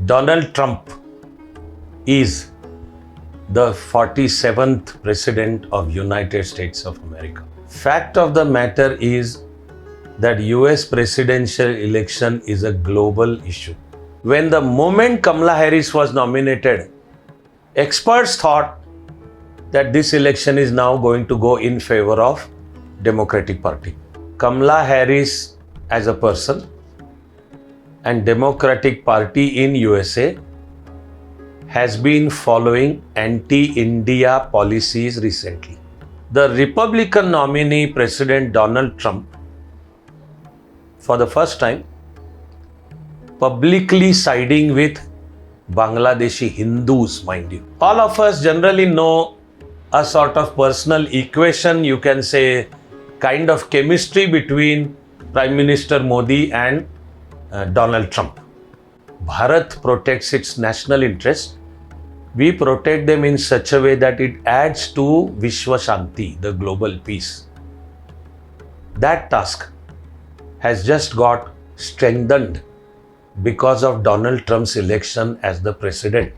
Donald Trump is the 47th President of United States of America. Fact of the matter is that US presidential election is a global issue. When the moment Kamala Harris was nominated, experts thought that this election is now going to go in favor of Democratic Party. Kamala Harris as a person and Democratic Party in USA has been following anti-India policies recently. The Republican nominee, President Donald Trump, for the first time, publicly siding with Bangladeshi Hindus, mind you. All of us generally know a sort of personal equation, you can say, kind of chemistry between Prime Minister Modi and Donald Trump. Bharat protects its national interest. We protect them in such a way that it adds to Vishwa Shanti, the global peace. That task has just got strengthened because of Donald Trump's election as the president.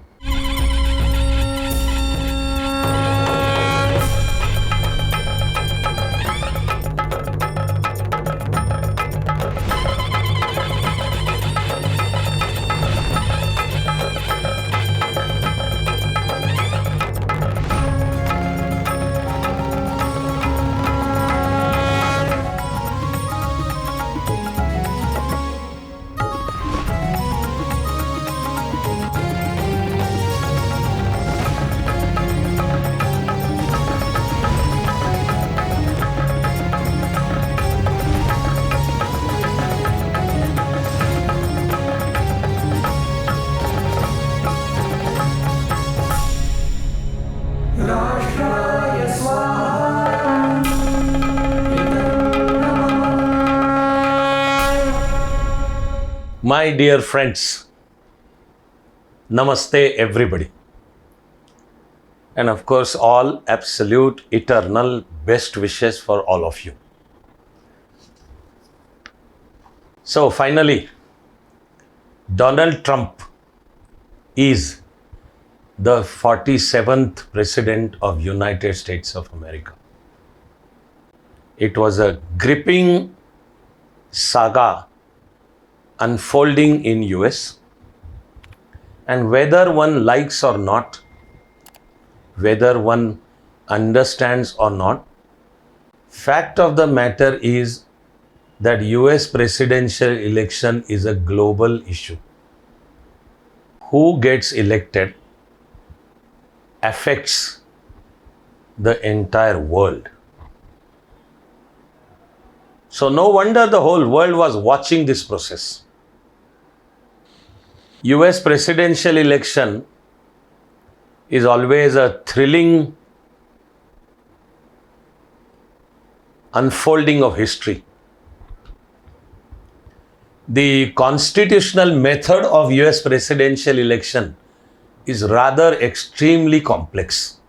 My dear friends, Namaste everybody. And of course, all absolute eternal best wishes for all of you. So finally, Donald Trump is the 47th President of United States of America. It was a gripping saga unfolding in US, and whether one likes or not, whether one understands or not, fact of the matter is that US presidential election is a global issue. Who gets elected affects the entire world. So no wonder the whole world was watching this process. US presidential election is always a thrilling unfolding of history. The constitutional method of US presidential election is rather extremely complex.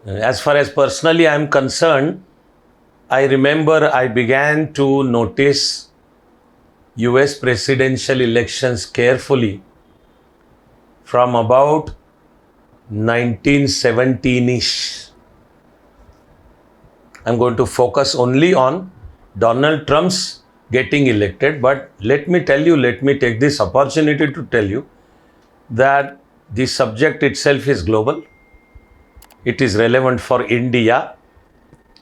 As far as personally I am concerned, I remember I began to notice US presidential elections carefully from about 1917-ish. I'm going to focus only on Donald Trump's getting elected, but let me take this opportunity to tell you that the subject itself is global. It is relevant for India.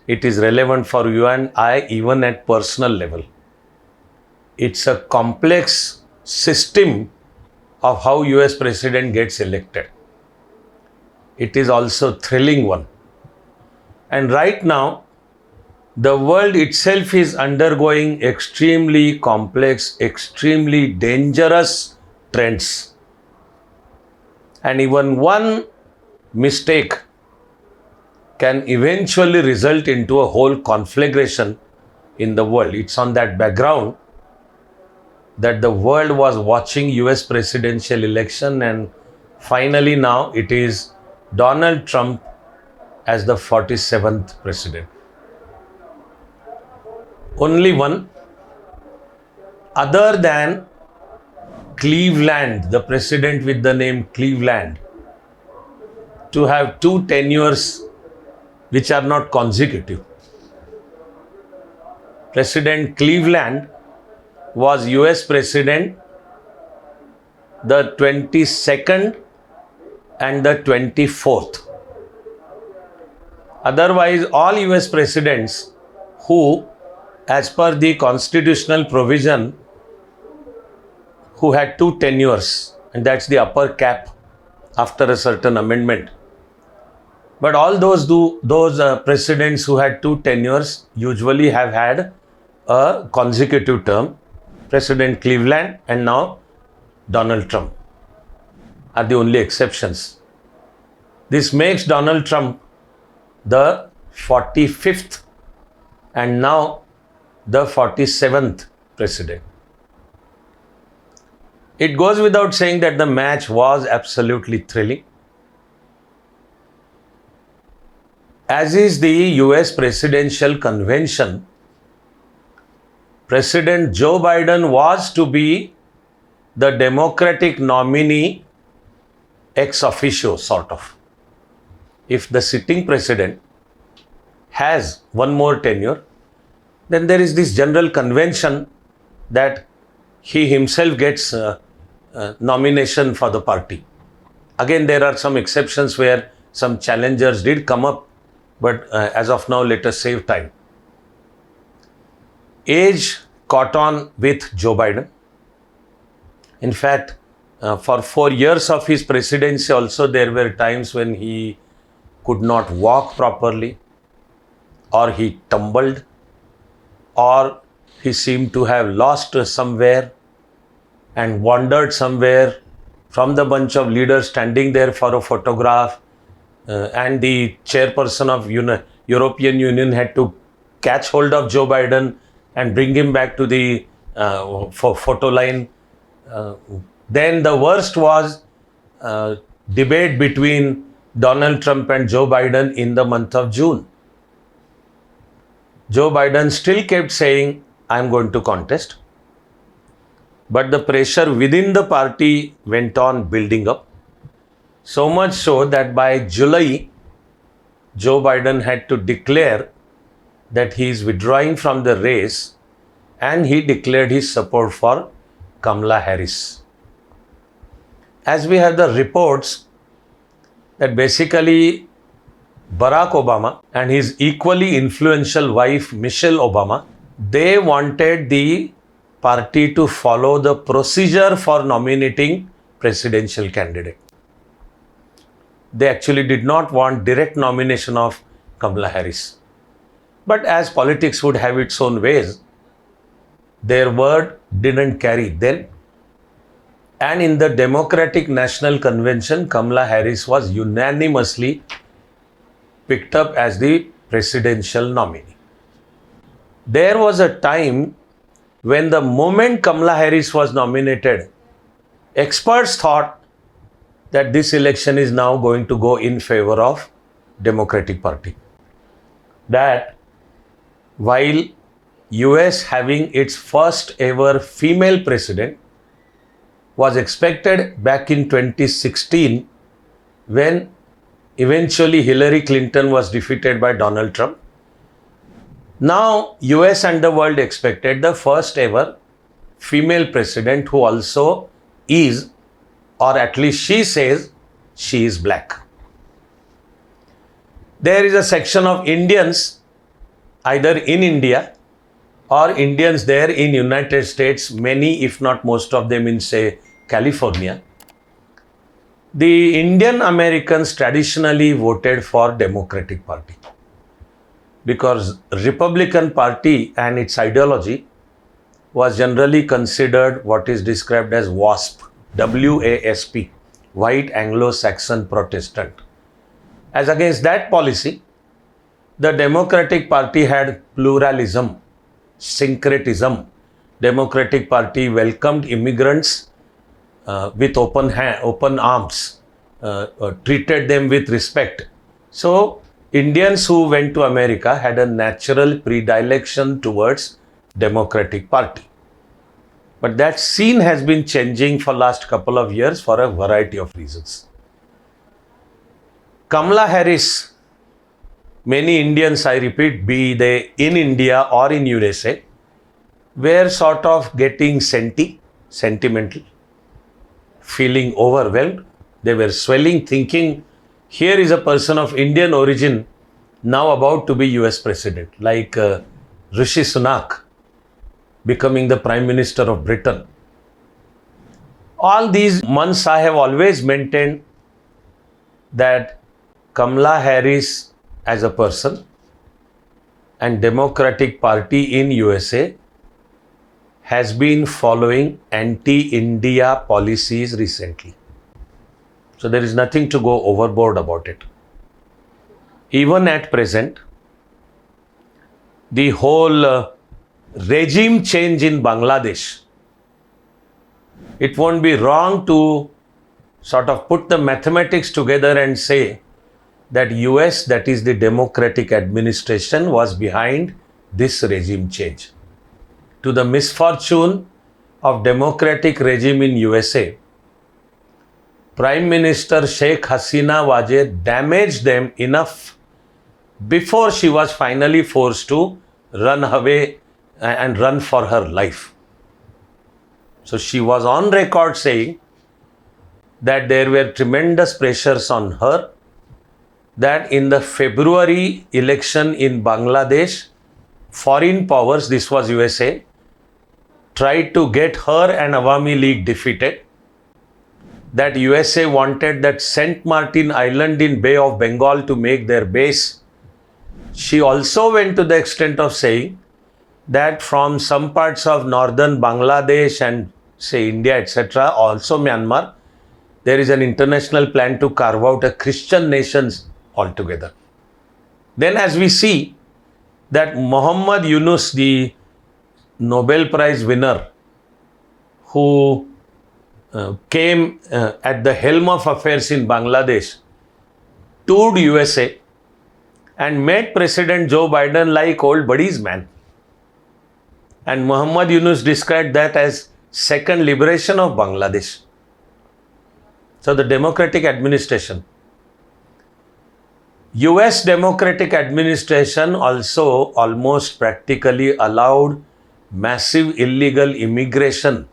It is relevant for you and I, even at personal level. It's a complex system of how US president gets elected. It is also a thrilling one. And right now, the world itself is undergoing extremely complex, extremely dangerous trends. And even one mistake can eventually result into a whole conflagration in the world. It's on that background that the world was watching US presidential election, and finally now it is Donald Trump as the 47th president. Only one, other than Cleveland, the president with the name Cleveland, to have 2 tenures which are not consecutive. President Cleveland was US president the 22nd and the 24th. Otherwise, all US presidents who, as per the constitutional provision, who had 2 tenures, and that's the upper cap after a certain amendment. But all those presidents who had 2 tenures usually have had a consecutive term. President Cleveland and now Donald Trump are the only exceptions. This makes Donald Trump the 45th and now the 47th president. It goes without saying that the match was absolutely thrilling. As is the US presidential convention, President Joe Biden was to be the Democratic nominee ex officio, sort of. If the sitting president has one more tenure, then there is this general convention that he himself gets nomination for the party. Again, there are some exceptions where some challengers did come up, but as of now, let us save time. Age caught on with Joe Biden. In fact, for 4 years of his presidency also, there were times when he could not walk properly, or he tumbled, or he seemed to have lost somewhere and wandered somewhere from the bunch of leaders standing there for a photograph, and the chairperson of European Union had to catch hold of Joe Biden and bring him back to the photo line. Then the worst was debate between Donald Trump and Joe Biden in the month of June. Joe Biden still kept saying, I'm going to contest. But the pressure within the party went on building up. So much so that by July, Joe Biden had to declare that he is withdrawing from the race, and he declared his support for Kamala Harris. As we have the reports that basically Barack Obama and his equally influential wife Michelle Obama, they wanted the party to follow the procedure for nominating presidential candidate. They actually did not want direct nomination of Kamala Harris. But as politics would have its own ways, their word didn't carry then. And in the Democratic National Convention, Kamala Harris was unanimously picked up as the presidential nominee. There was a time when the moment Kamala Harris was nominated, experts thought that this election is now going to go in favor of Democratic Party. That while US having its first ever female president was expected back in 2016, when eventually Hillary Clinton was defeated by Donald Trump. Now US and the world expected the first ever female president who also is, or at least she says, she is black. There is a section of Indians either in India or Indians there in United States, many if not most of them in say California. The Indian Americans traditionally voted for Democratic Party because Republican Party and its ideology was generally considered what is described as WASP, W-A-S-P, White Anglo-Saxon Protestant. As against that policy, the Democratic Party had pluralism, syncretism. Democratic Party welcomed immigrants with open arms, treated them with respect. So Indians who went to America had a natural predilection towards Democratic Party. But that scene has been changing for last couple of years for a variety of reasons. Kamala Harris, many Indians, I repeat, be they in India or in USA, were sort of getting sentimental, feeling overwhelmed. They were swelling, thinking, here is a person of Indian origin now about to be US president, like Rishi Sunak becoming the Prime Minister of Britain. All these months I have always maintained that Kamala Harris as a person and Democratic Party in USA has been following anti-India policies recently. So there is nothing to go overboard about it. Even at present, the whole regime change in Bangladesh, it won't be wrong to sort of put the mathematics together and say that US, that is the Democratic administration, was behind this regime change. To the misfortune of democratic regime in USA, Prime Minister Sheikh Hasina Wajed damaged them enough before she was finally forced to run away and run for her life. So she was on record saying that there were tremendous pressures on her, that in the February election in Bangladesh, foreign powers, this was USA, tried to get her and Awami League defeated. That USA wanted that Saint Martin Island in Bay of Bengal to make their base. She also went to the extent of saying that from some parts of northern Bangladesh and say India, etc., also Myanmar, there is an international plan to carve out a Christian nations altogether. Then as we see that Muhammad Yunus, the Nobel Prize winner, who came at the helm of affairs in Bangladesh, toured USA and met President Joe Biden like old buddies, man. And Muhammad Yunus described that as second liberation of Bangladesh. So the Democratic administration, US Democratic administration also almost practically allowed massive illegal immigration.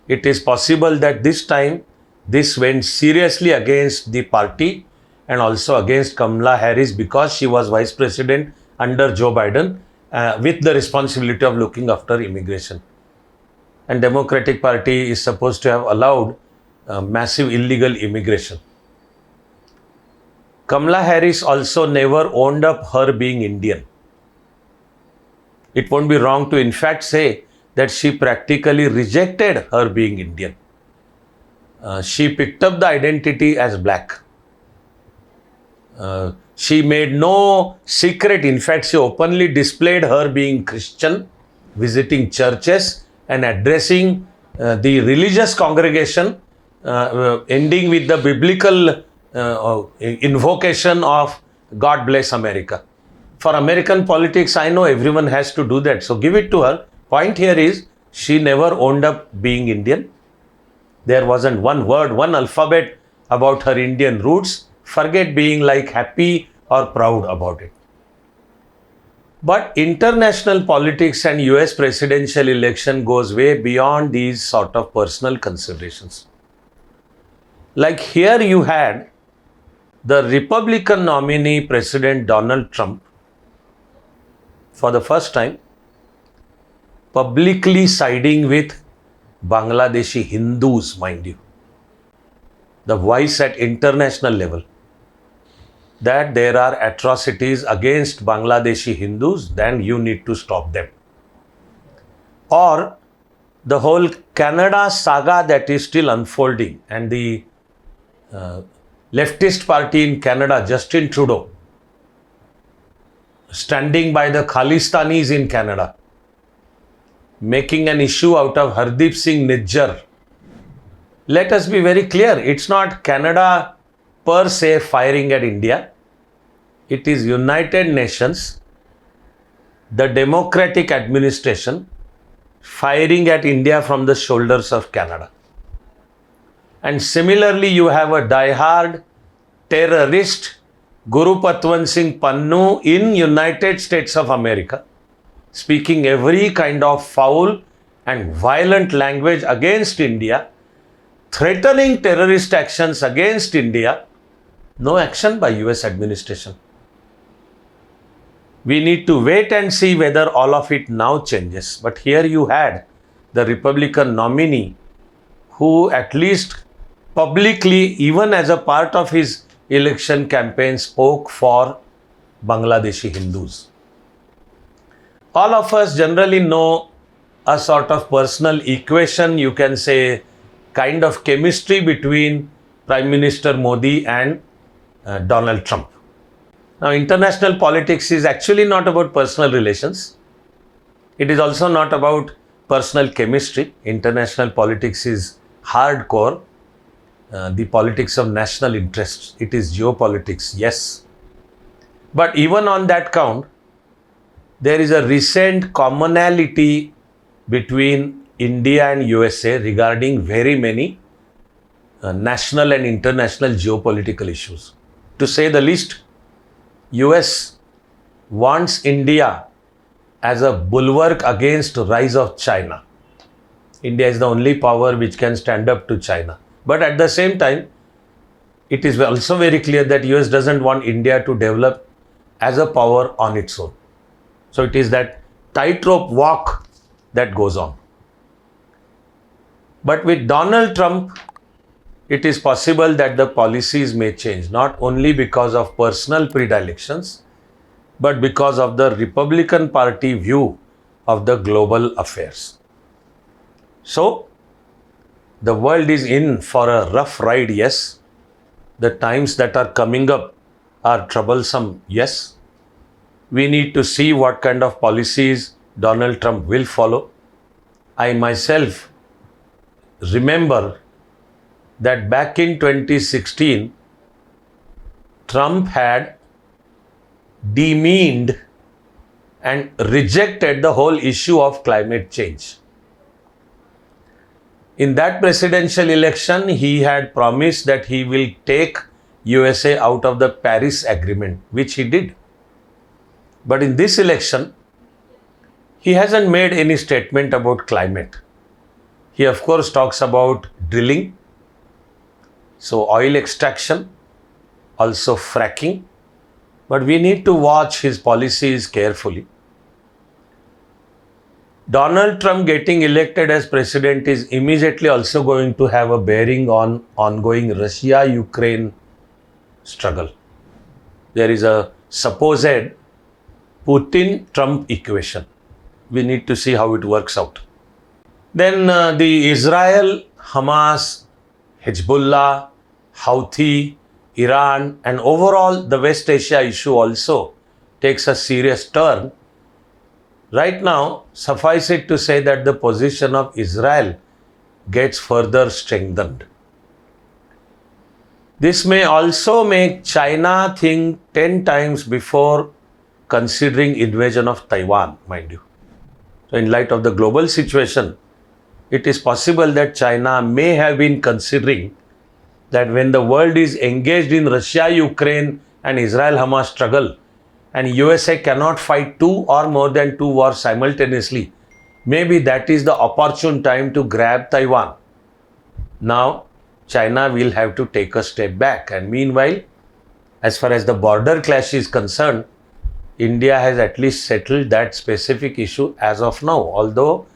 It is possible that this time this went seriously against the party and also against Kamala Harris, because she was vice president under Joe Biden with the responsibility of looking after immigration. And Democratic Party is supposed to have allowed massive illegal immigration. Kamala Harris also never owned up her being Indian. It won't be wrong to in fact say that she practically rejected her being Indian. She picked up the identity as black. She made no secret. In fact, she openly displayed her being Christian, visiting churches and addressing the religious congregation, ending with the biblical invocation of God bless America. For American politics, I know everyone has to do that, so give it to her. Point here is, she never owned up being Indian. There wasn't one word, one alphabet about her Indian roots. Forget being like happy or proud about it. But international politics and US presidential election goes way beyond these sort of personal considerations. Like here you had the Republican nominee President Donald Trump for the first time publicly siding with Bangladeshi Hindus, mind you. The voice at international level that there are atrocities against Bangladeshi Hindus, then you need to stop them. Or the whole Canada saga that is still unfolding, and the leftist party in Canada, Justin Trudeau, standing by the Khalistanis in Canada, making an issue out of Hardeep Singh Nijjar. Let us be very clear, it's not Canada per se firing at India. It is United Nations, the democratic administration, firing at India from the shoulders of Canada. And similarly, you have a die-hard terrorist, Guru Patwant Singh Pannu in United States of America, speaking every kind of foul and violent language against India, threatening terrorist actions against India. No action by US administration. We need to wait and see whether all of it now changes. But here you had the Republican nominee who at least publicly, even as a part of his election campaign, spoke for Bangladeshi Hindus. All of us generally know a sort of personal equation, you can say, kind of chemistry between Prime Minister Modi and Donald Trump. Now, international politics is actually not about personal relations. It is also not about personal chemistry. International politics is hardcore, the politics of national interests. It is geopolitics, yes. But even on that count, there is a recent commonality between India and USA regarding very many national and international geopolitical issues. To say the least, US wants India as a bulwark against rise of China. India is the only power which can stand up to China. But at the same time, it is also very clear that US doesn't want India to develop as a power on its own. So it is that tightrope walk that goes on. But with Donald Trump, it is possible that the policies may change, not only because of personal predilections, but because of the Republican Party view of the global affairs. So, the world is in for a rough ride, yes. The times that are coming up are troublesome, yes. We need to see what kind of policies Donald Trump will follow. I myself remember that back in 2016, Trump had demeaned and rejected the whole issue of climate change. In that presidential election, he had promised that he will take USA out of the Paris Agreement, which he did. But in this election, he hasn't made any statement about climate. He, of course, talks about drilling, so oil extraction, also fracking, but we need to watch his policies carefully. Donald Trump getting elected as president is immediately also going to have a bearing on ongoing Russia-Ukraine struggle. There is a supposed Putin-Trump equation. We need to see how it works out. Then the Israel, Hamas, Hezbollah, Houthi, Iran, and overall the West Asia issue also takes a serious turn. Right now, suffice it to say that the position of Israel gets further strengthened. This may also make China think 10 times before considering invasion of Taiwan, mind you. So in light of the global situation, it is possible that China may have been considering that when the world is engaged in Russia-Ukraine and Israel-Hamas struggle, and USA cannot fight two or more than two wars simultaneously, maybe that is the opportune time to grab Taiwan. Now, China will have to take a step back, and meanwhile, as far as the border clash is concerned, India has at least settled that specific issue as of now, although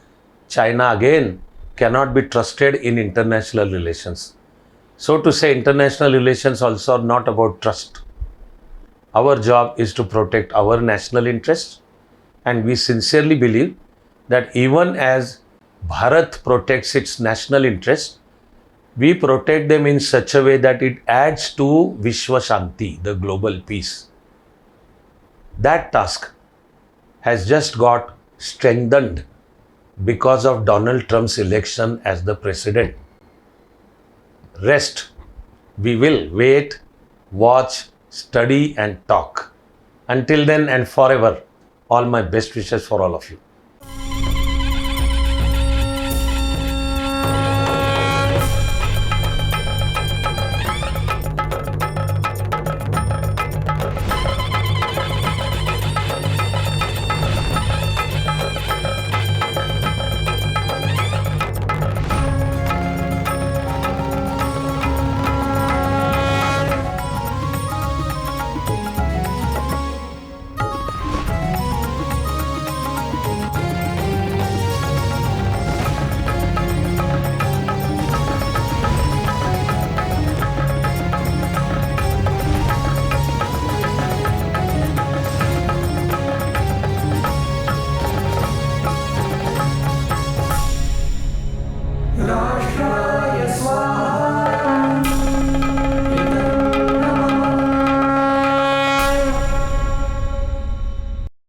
China again cannot be trusted in international relations. So to say, international relations also are not about trust. Our job is to protect our national interests, and we sincerely believe that even as Bharat protects its national interests, we protect them in such a way that it adds to Vishwa Shanti, the global peace. That task has just got strengthened because of Donald Trump's election as the president. Rest, we will wait, watch, study and talk. Until then and forever, all my best wishes for all of you.